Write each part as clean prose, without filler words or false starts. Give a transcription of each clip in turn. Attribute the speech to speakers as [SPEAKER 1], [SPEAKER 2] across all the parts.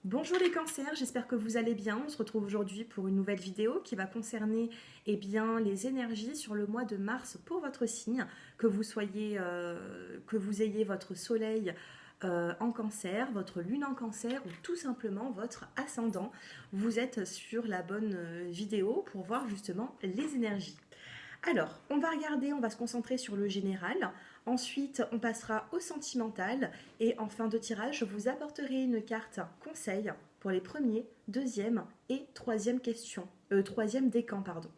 [SPEAKER 1] Bonjour les cancers, j'espère que vous allez bien. On se retrouve aujourd'hui pour une nouvelle vidéo qui va concerner les énergies sur le mois de mars pour votre signe, que vous ayez votre soleil en cancer, votre lune en cancer ou tout simplement votre ascendant. Vous êtes sur la bonne vidéo pour voir justement les énergies. Alors, on va se concentrer sur le général. Ensuite, on passera au sentimental. Et en fin de tirage, je vous apporterai une carte conseil pour les premiers, deuxième et troisième questions. Troisième décan, pardon.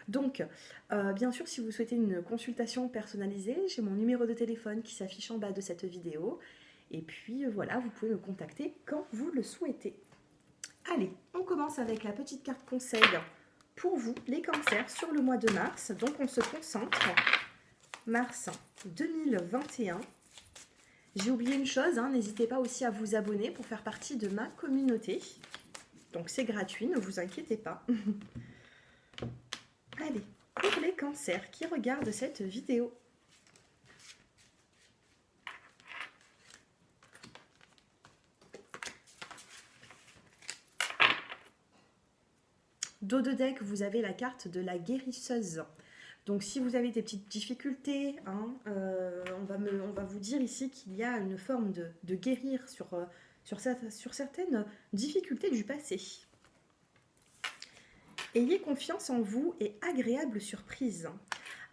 [SPEAKER 1] Donc, bien sûr, si vous souhaitez une consultation personnalisée, j'ai mon numéro de téléphone qui s'affiche en bas de cette vidéo. Et puis voilà, vous pouvez me contacter quand vous le souhaitez. Allez, on commence avec la petite carte conseil pour vous, les cancers, sur le mois de mars. Donc on se concentre. Mars 2021. J'ai oublié une chose, n'hésitez pas aussi à vous abonner pour faire partie de ma communauté. Donc c'est gratuit, ne vous inquiétez pas. Allez, pour les cancers qui regardent cette vidéo. Dos de deck, vous avez la carte de la guérisseuse. Donc si vous avez des petites difficultés, on va vous dire ici qu'il y a une forme de guérir sur certaines difficultés du passé. Ayez confiance en vous et agréable surprise.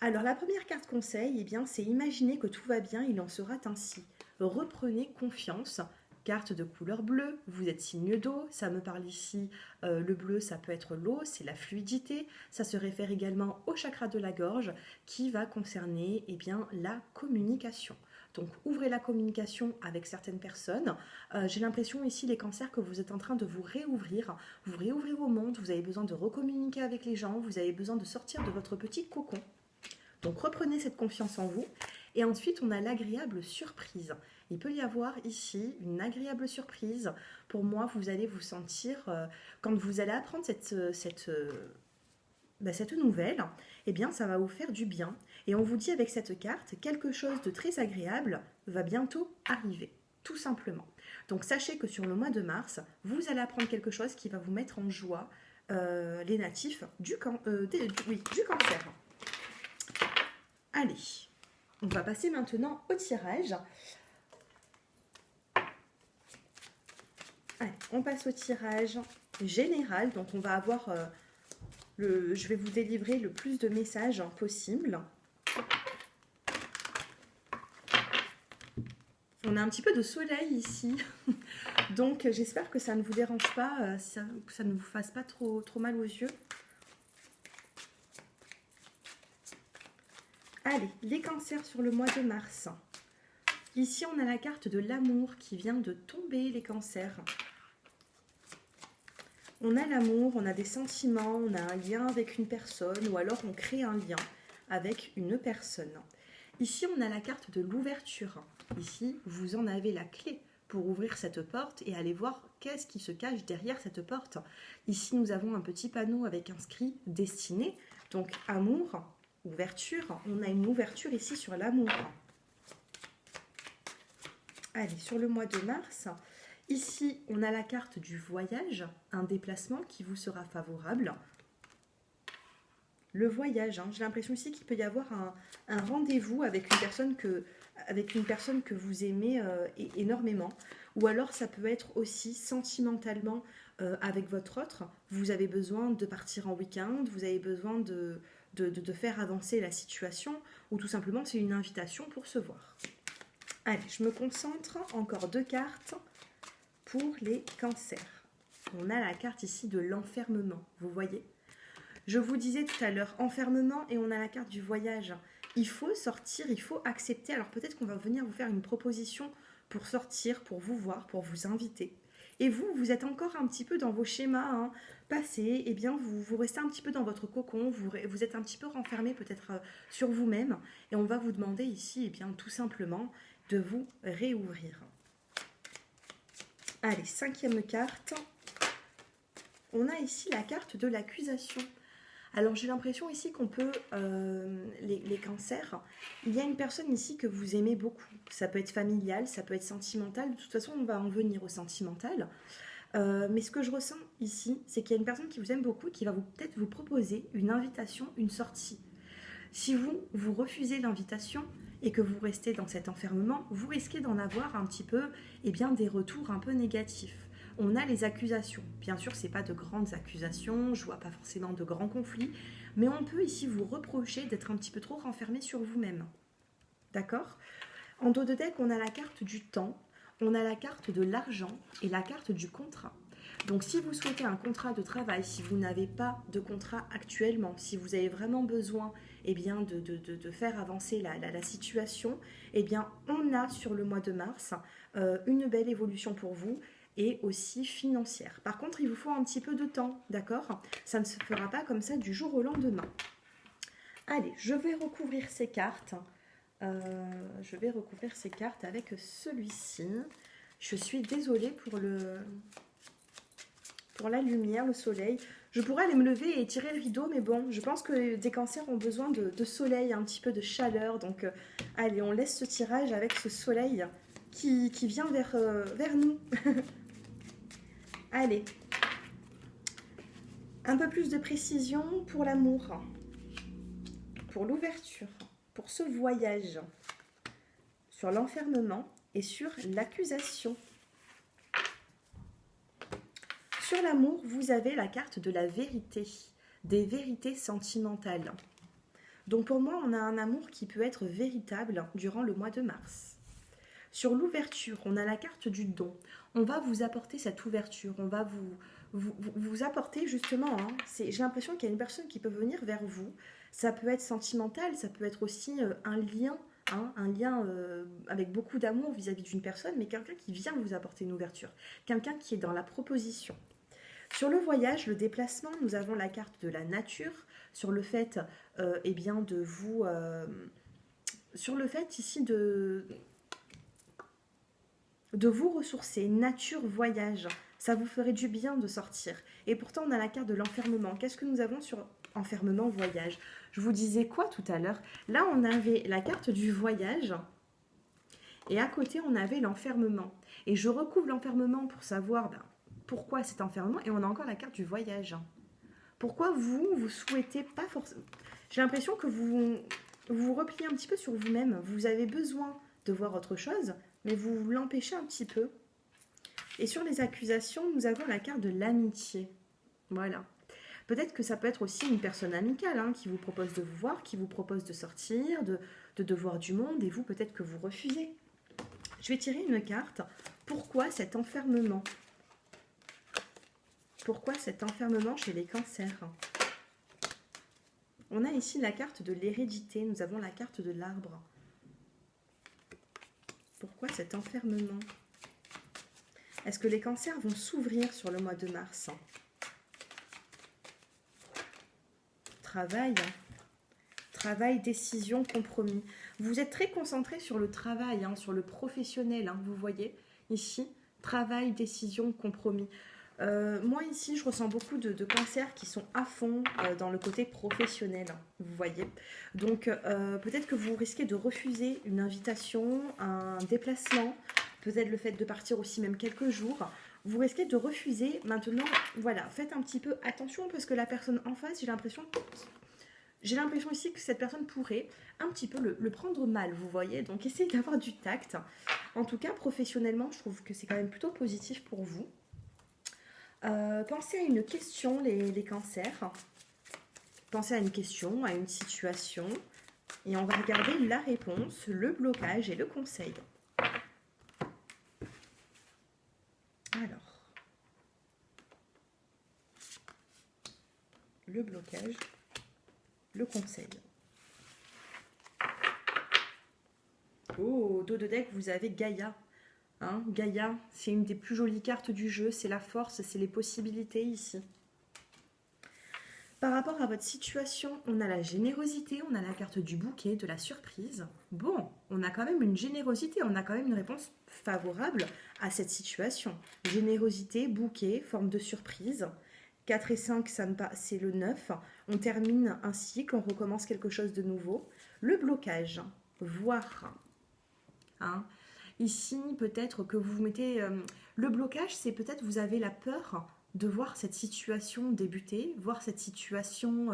[SPEAKER 1] Alors la première carte conseil, c'est imaginer que tout va bien, il en sera ainsi. Reprenez confiance. Carte de couleur bleue, vous êtes signe d'eau, ça me parle ici, le bleu ça peut être l'eau, c'est la fluidité, ça se réfère également au chakra de la gorge qui va concerner la communication. Donc ouvrez la communication avec certaines personnes. J'ai l'impression ici les cancers que vous êtes en train de vous réouvrir au monde, vous avez besoin de recommuniquer avec les gens, vous avez besoin de sortir de votre petit cocon. Donc reprenez cette confiance en vous. Et ensuite, on a l'agréable surprise. Il peut y avoir ici une agréable surprise. Pour moi, vous allez vous sentir, quand vous allez apprendre cette nouvelle, ça va vous faire du bien. Et on vous dit avec cette carte, quelque chose de très agréable va bientôt arriver, tout simplement. Donc sachez que sur le mois de mars, vous allez apprendre quelque chose qui va vous mettre en joie, les natifs du cancer. Allez, on va passer maintenant au tirage. Allez, on passe au tirage général. Donc on va avoir, je vais vous délivrer le plus de messages possible. On a un petit peu de soleil ici. Donc j'espère que ça ne vous dérange pas, que ça ne vous fasse pas trop mal aux yeux. Allez, les cancers sur le mois de mars. Ici, on a la carte de l'amour qui vient de tomber, les cancers. On a l'amour, on a des sentiments, on a un lien avec une personne ou alors on crée un lien avec une personne. Ici, on a la carte de l'ouverture. Ici, vous en avez la clé pour ouvrir cette porte et aller voir qu'est-ce qui se cache derrière cette porte. Ici, nous avons un petit panneau avec inscrit « Destiné ». Donc, amour, ouverture. On a une ouverture ici sur l'amour. Allez, sur le mois de mars, ici, on a la carte du voyage, un déplacement qui vous sera favorable. Le voyage, j'ai l'impression ici qu'il peut y avoir un rendez-vous avec une personne que vous aimez énormément. Ou alors, ça peut être aussi sentimentalement avec votre autre. Vous avez besoin de partir en week-end, vous avez besoin de faire avancer la situation, ou tout simplement, c'est une invitation pour se voir. Allez, je me concentre. Encore 2 cartes pour les cancers. On a la carte ici de l'enfermement, vous voyez. Je vous disais tout à l'heure, enfermement, et on a la carte du voyage. Il faut sortir, il faut accepter. Alors peut-être qu'on va venir vous faire une proposition pour sortir, pour vous voir, pour vous inviter. Et vous êtes encore un petit peu dans vos schémas passés, vous restez un petit peu dans votre cocon, vous êtes un petit peu renfermé peut-être sur vous-même, et on va vous demander ici, tout simplement, de vous réouvrir. Allez, 5e carte. On a ici la carte de l'accusation. Alors j'ai l'impression ici qu'on peut, les cancers, il y a une personne ici que vous aimez beaucoup. Ça peut être familial, ça peut être sentimental. De toute façon, on va en venir au sentimental. Mais ce que je ressens ici, c'est qu'il y a une personne qui vous aime beaucoup, qui va peut-être vous proposer une invitation, une sortie. Si vous refusez l'invitation et que vous restez dans cet enfermement, vous risquez d'en avoir un petit peu des retours un peu négatifs. On a les accusations. Bien sûr, ce n'est pas de grandes accusations, je ne vois pas forcément de grands conflits, mais on peut ici vous reprocher d'être un petit peu trop renfermé sur vous-même. D'accord ? En dos de deck, on a la carte du temps, on a la carte de l'argent et la carte du contrat. Donc si vous souhaitez un contrat de travail, si vous n'avez pas de contrat actuellement, si vous avez vraiment besoin de faire avancer la situation, on a sur le mois de mars une belle évolution pour vous et aussi financière. Par contre, il vous faut un petit peu de temps, d'accord ? Ça ne se fera pas comme ça du jour au lendemain. Allez, je vais recouvrir ces cartes. Avec celui-ci. Je suis désolée pour la lumière, le soleil. Je pourrais aller me lever et tirer le rideau, mais bon, je pense que des cancers ont besoin de soleil, un petit peu de chaleur. Donc, allez, on laisse ce tirage avec ce soleil qui vient vers nous. Allez. Un peu plus de précision pour l'amour, pour l'ouverture, pour ce voyage, sur l'enfermement et sur l'accusation. Sur l'amour, vous avez la carte de la vérité, des vérités sentimentales. Donc pour moi, on a un amour qui peut être véritable durant le mois de mars. Sur l'ouverture, on a la carte du don. On va vous apporter cette ouverture, on va vous apporter justement, j'ai l'impression qu'il y a une personne qui peut venir vers vous. Ça peut être sentimental, ça peut être aussi un lien, avec beaucoup d'amour vis-à-vis d'une personne, mais quelqu'un qui vient vous apporter une ouverture, quelqu'un qui est dans la proposition. Sur le voyage, le déplacement, nous avons la carte de la nature, sur le fait, de vous... sur le fait ici de vous ressourcer, nature, voyage, ça vous ferait du bien de sortir. Et pourtant, on a la carte de l'enfermement. Qu'est-ce que nous avons sur enfermement, voyage ? Je vous disais quoi tout à l'heure ? Là, on avait la carte du voyage et à côté, on avait l'enfermement. Et je recouvre l'enfermement pour savoir pourquoi cet enfermement, et on a encore la carte du voyage. Pourquoi vous souhaitez pas forcément... J'ai l'impression que vous repliez un petit peu sur vous-même. Vous avez besoin de voir autre chose, mais vous l'empêchez un petit peu. Et sur les accusations, nous avons la carte de l'amitié. Voilà. Peut-être que ça peut être aussi une personne amicale qui vous propose de vous voir, qui vous propose de sortir, de voir du monde, et vous, peut-être que vous refusez. Je vais tirer une carte. Pourquoi cet enfermement ? Pourquoi cet enfermement chez les cancers ? On a ici la carte de l'hérédité, nous avons la carte de l'arbre. Pourquoi cet enfermement ? Est-ce que les cancers vont s'ouvrir sur le mois de mars ? Travail, décision, compromis. Vous êtes très concentré sur le travail, sur le professionnel, vous voyez ici, travail, décision, compromis. Moi ici, je ressens beaucoup de cancers qui sont à fond dans le côté professionnel, vous voyez. Donc peut-être que vous risquez de refuser une invitation, un déplacement, peut-être le fait de partir aussi même quelques jours. Vous risquez de refuser. Maintenant, voilà, faites un petit peu attention parce que la personne en face, j'ai l'impression ici que cette personne pourrait un petit peu le prendre mal, vous voyez. Donc essayez d'avoir du tact. En tout cas, professionnellement, je trouve que c'est quand même plutôt positif pour vous. Pensez à une question, les cancers. Pensez à une question, à une situation. Et on va regarder la réponse, le blocage et le conseil. Alors, le blocage, le conseil. Oh, dos de deck, vous avez Gaïa. Gaïa, c'est une des plus jolies cartes du jeu, c'est la force, c'est les possibilités ici. Par rapport à votre situation, on a la générosité, on a la carte du bouquet, de la surprise. Bon, on a quand même une générosité, on a quand même une réponse favorable à cette situation. Générosité, bouquet, forme de surprise. 4 et 5, c'est le 9. On termine un cycle, on recommence quelque chose de nouveau. Le blocage, voir. Ici, peut-être que vous vous mettez... le blocage, c'est peut-être vous avez la peur de voir cette situation débuter, voir cette situation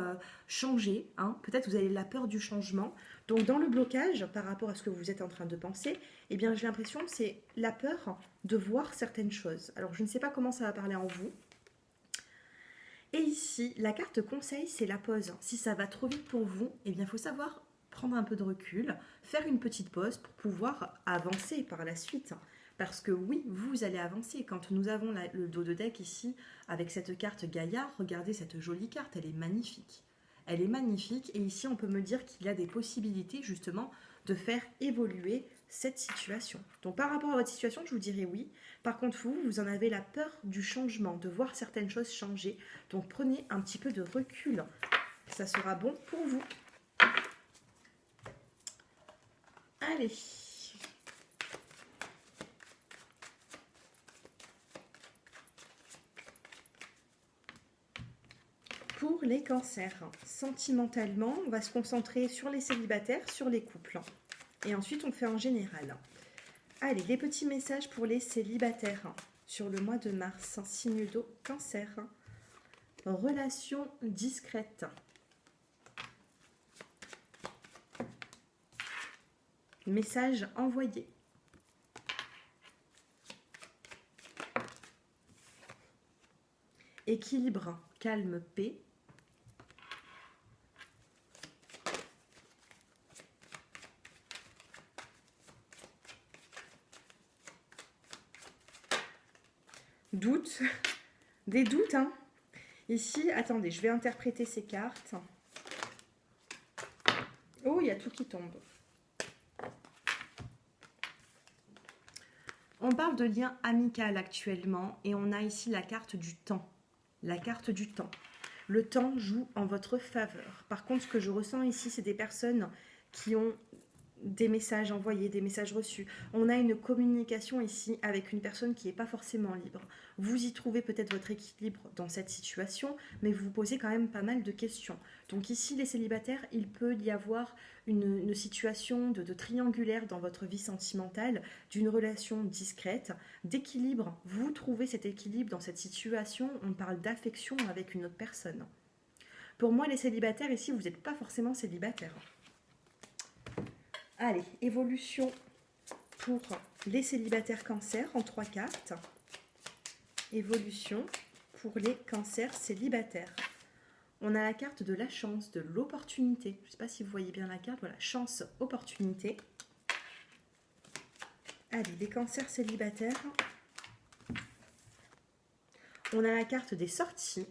[SPEAKER 1] changer. Hein. Peut-être vous avez la peur du changement. Donc dans le blocage, par rapport à ce que vous êtes en train de penser, eh bien j'ai l'impression que c'est la peur de voir certaines choses. Alors je ne sais pas comment ça va parler en vous. Et ici, la carte conseil, c'est la pause. Si ça va trop vite pour vous, eh bien il faut savoir prendre un peu de recul, faire une petite pause pour pouvoir avancer par la suite. Parce que oui, vous allez avancer. Quand nous avons le dos de deck ici, avec cette carte Gaïa, regardez cette jolie carte, elle est magnifique. Elle est magnifique et ici on peut me dire qu'il y a des possibilités justement de faire évoluer cette situation. Donc par rapport à votre situation, je vous dirais oui. Par contre, vous en avez la peur du changement, de voir certaines choses changer. Donc prenez un petit peu de recul. Ça sera bon pour vous. Allez. Pour les cancers, sentimentalement, on va se concentrer sur les célibataires, sur les couples. Et ensuite, on fait en général. Allez, les petits messages pour les célibataires sur le mois de mars. Signe d'eau, cancer. Relation discrète. Message envoyé. Équilibre, calme, paix. Doute, des doutes, hein. Ici, attendez, je vais interpréter ces cartes. Oh, il y a tout qui tombe. On parle de lien amical actuellement et on a ici la carte du temps. La carte du temps. Le temps joue en votre faveur. Par contre, ce que je ressens ici, c'est des personnes qui ont des messages envoyés, des messages reçus. On a une communication ici avec une personne qui n'est pas forcément libre. Vous y trouvez peut-être votre équilibre dans cette situation, mais vous vous posez quand même pas mal de questions. Donc ici, les célibataires, il peut y avoir une situation de triangulaire dans votre vie sentimentale, d'une relation discrète, d'équilibre. Vous trouvez cet équilibre dans cette situation, on parle d'affection avec une autre personne. Pour moi, les célibataires, ici, vous n'êtes pas forcément célibataire. Allez, évolution pour les célibataires cancer en 3 cartes. Évolution pour les cancers célibataires. On a la carte de la chance, de l'opportunité. Je ne sais pas si vous voyez bien la carte. Voilà, chance, opportunité. Allez, les cancers célibataires. On a la carte des sorties.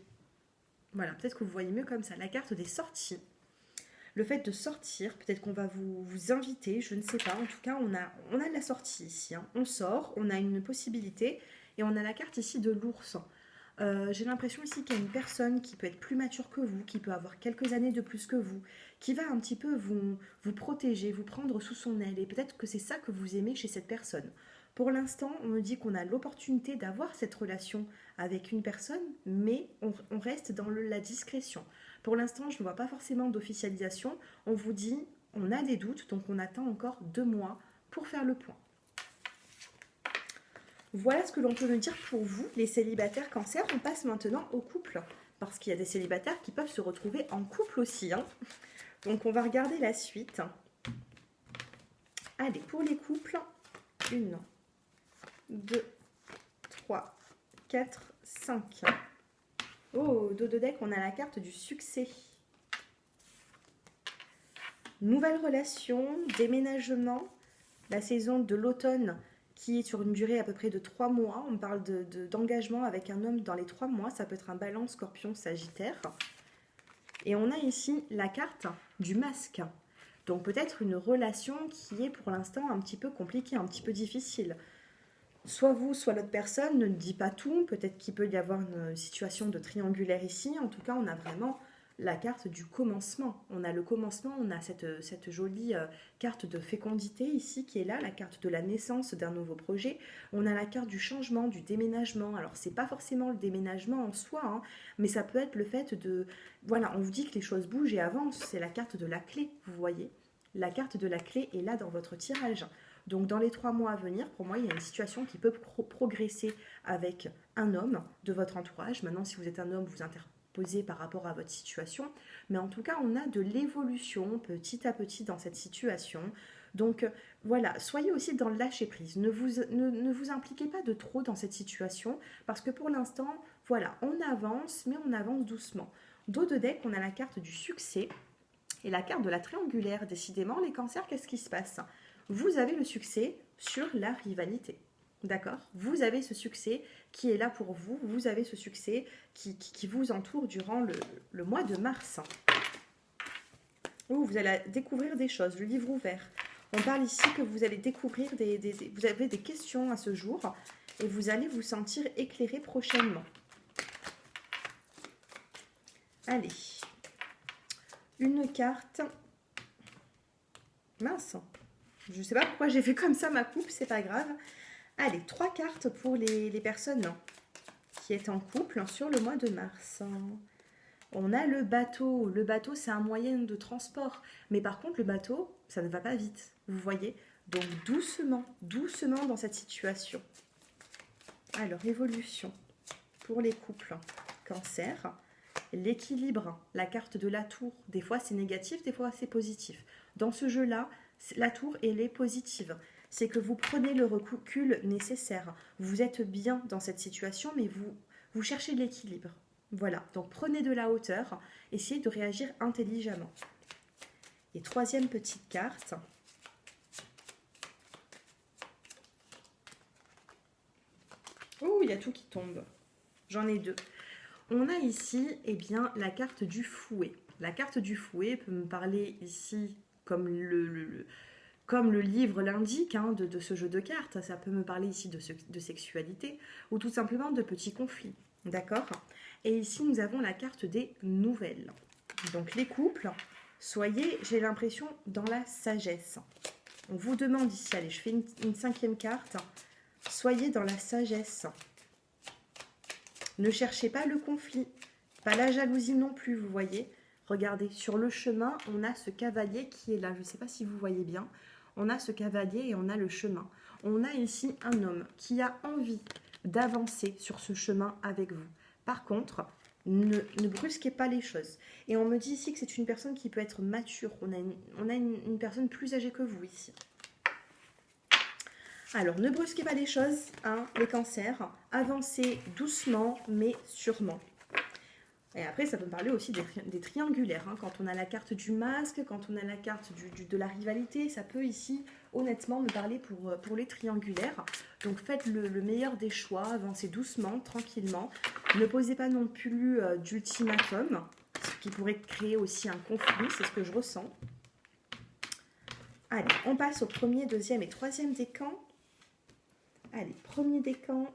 [SPEAKER 1] Voilà, peut-être que vous voyez mieux comme ça. La carte des sorties. Le fait de sortir, peut-être qu'on va vous inviter, je ne sais pas. En tout cas, on a de la sortie ici. Hein. On sort, on a une possibilité. Et on a la carte ici de l'ours. J'ai l'impression ici qu'il y a une personne qui peut être plus mature que vous, qui peut avoir quelques années de plus que vous, qui va un petit peu vous protéger, vous prendre sous son aile. Et peut-être que c'est ça que vous aimez chez cette personne. Pour l'instant, on me dit qu'on a l'opportunité d'avoir cette relation avec une personne, mais on reste dans la discrétion. Pour l'instant, je ne vois pas forcément d'officialisation. On vous dit, on a des doutes, donc on attend encore 2 mois pour faire le point. Voilà ce que l'on peut me dire pour vous, les célibataires cancer. On passe maintenant au couple, parce qu'il y a des célibataires qui peuvent se retrouver en couple aussi. Hein. Donc on va regarder la suite. Allez, pour les couples, 1, 2, 3, 4, 5. Oh, dos de deck, on a la carte du succès. Nouvelle relation, déménagement, la saison de l'automne qui est sur une durée à peu près de 3 mois. On parle d'engagement avec un homme dans les 3 mois. Ça peut être un Balance, Scorpion, Sagittaire. Et on a ici la carte du masque. Donc peut-être une relation qui est pour l'instant un petit peu compliquée, un petit peu difficile. Soit vous, soit l'autre personne ne dit pas tout. Peut-être qu'il peut y avoir une situation de triangulaire ici. En tout cas, on a vraiment la carte du commencement. On a le commencement, on a cette jolie carte de fécondité ici qui est là, la carte de la naissance d'un nouveau projet. On a la carte du changement, du déménagement. Alors, c'est pas forcément le déménagement en soi, hein, mais ça peut être le fait de... Voilà, on vous dit que les choses bougent et avancent. C'est la carte de la clé, vous voyez. La carte de la clé est là dans votre tirage. Donc dans les 3 mois à venir, pour moi, il y a une situation qui peut progresser avec un homme de votre entourage. Maintenant, si vous êtes un homme, vous interposez par rapport à votre situation. Mais en tout cas, on a de l'évolution petit à petit dans cette situation. Donc voilà, soyez aussi dans le lâcher-prise. Ne vous impliquez pas de trop dans cette situation parce que pour l'instant, voilà, on avance, mais on avance doucement. Dos de deck, on a la carte du succès et la carte de la triangulaire. Décidément, les cancers, qu'est-ce qui se passe? Vous avez le succès sur la rivalité. D'accord? Vous avez ce succès qui est là pour vous. Vous avez ce succès qui vous entoure durant le mois de mars. Vous allez découvrir des choses, le livre ouvert. On parle ici que vous allez découvrir vous avez des questions à ce jour et vous allez vous sentir éclairé prochainement. Allez, une carte. Mince, je ne sais pas pourquoi j'ai fait comme ça ma coupe, c'est pas grave. Allez, 3 cartes pour les personnes qui est en couple sur le mois de mars. On a le bateau. Le bateau, c'est un moyen de transport. Mais par contre, le bateau, ça ne va pas vite. Vous voyez? Donc, doucement, doucement dans cette situation. Alors, évolution pour les couples. Cancer. L'équilibre, la carte de la tour. Des fois, c'est négatif, des fois, c'est positif. Dans ce jeu-là, la tour, elle est positive. C'est que vous prenez le recul nécessaire. Vous êtes bien dans cette situation, mais vous cherchez l'équilibre. Voilà, donc prenez de la hauteur, essayez de réagir intelligemment. Et 3e petite carte. Oh, il y a tout qui tombe. J'en ai 2. On a ici, eh bien, la carte du fouet. La carte du fouet peut me parler ici, comme le livre l'indique, hein, de ce jeu de cartes. Ça peut me parler ici de sexualité ou tout simplement de petits conflits. D'accord? Et ici, nous avons la carte des nouvelles. Donc, les couples, soyez, j'ai l'impression, dans la sagesse. On vous demande ici, allez, je fais une 5e carte. Soyez dans la sagesse. Ne cherchez pas le conflit, pas la jalousie non plus, vous voyez. Regardez, sur le chemin, on a ce cavalier qui est là. Je ne sais pas si vous voyez bien. On a ce cavalier et on a le chemin. On a ici un homme qui a envie d'avancer sur ce chemin avec vous. Par contre, ne brusquez pas les choses. Et on me dit ici que c'est une personne qui peut être mature. On a une personne plus âgée que vous ici. Alors, ne brusquez pas les choses, hein, les cancers. Avancez doucement, mais sûrement. Et après, ça peut me parler aussi des triangulaires. Hein. Quand on a la carte du masque, quand on a la carte de la rivalité, ça peut ici, honnêtement, me parler pour les triangulaires. Donc, faites le meilleur des choix, avancez doucement, tranquillement. Ne posez pas non plus d'ultimatum, ce qui pourrait créer aussi un conflit, c'est ce que je ressens. Allez, on passe au 1er, 2e et 3e décan. Allez, 1er décan.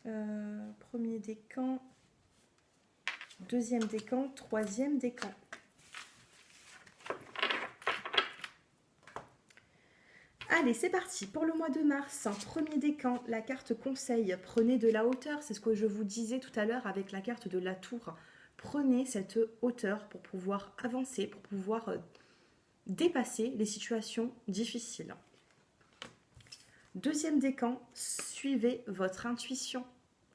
[SPEAKER 1] 1er décan. 2e décan, 3e décan. Allez, c'est parti pour le mois de mars. 1er décan, la carte conseil. Prenez de la hauteur, c'est ce que je vous disais tout à l'heure avec la carte de la tour. Prenez cette hauteur pour pouvoir avancer, pour pouvoir dépasser les situations difficiles. 2e décan, suivez votre intuition.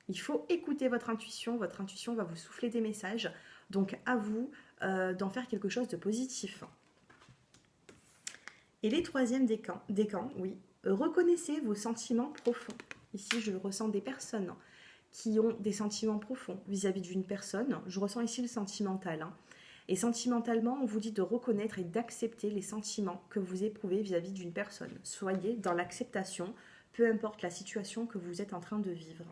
[SPEAKER 1] Il faut écouter votre intuition va vous souffler des messages, donc à vous d'en faire quelque chose de positif. Et les 3e décans, oui, reconnaissez vos sentiments profonds. Ici, je ressens des personnes qui ont des sentiments profonds vis-à-vis d'une personne. Je ressens ici le sentimental. Hein. Et sentimentalement, on vous dit de reconnaître et d'accepter les sentiments que vous éprouvez vis-à-vis d'une personne. Soyez dans l'acceptation, peu importe la situation que vous êtes en train de vivre.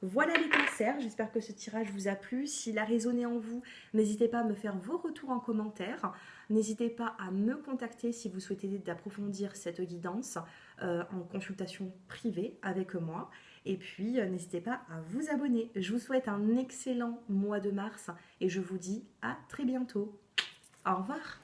[SPEAKER 1] Voilà les cancers, j'espère que ce tirage vous a plu. S'il a résonné en vous, n'hésitez pas à me faire vos retours en commentaire. N'hésitez pas à me contacter si vous souhaitez approfondir cette guidance en consultation privée avec moi. Et puis, n'hésitez pas à vous abonner. Je vous souhaite un excellent mois de mars et je vous dis à très bientôt. Au revoir.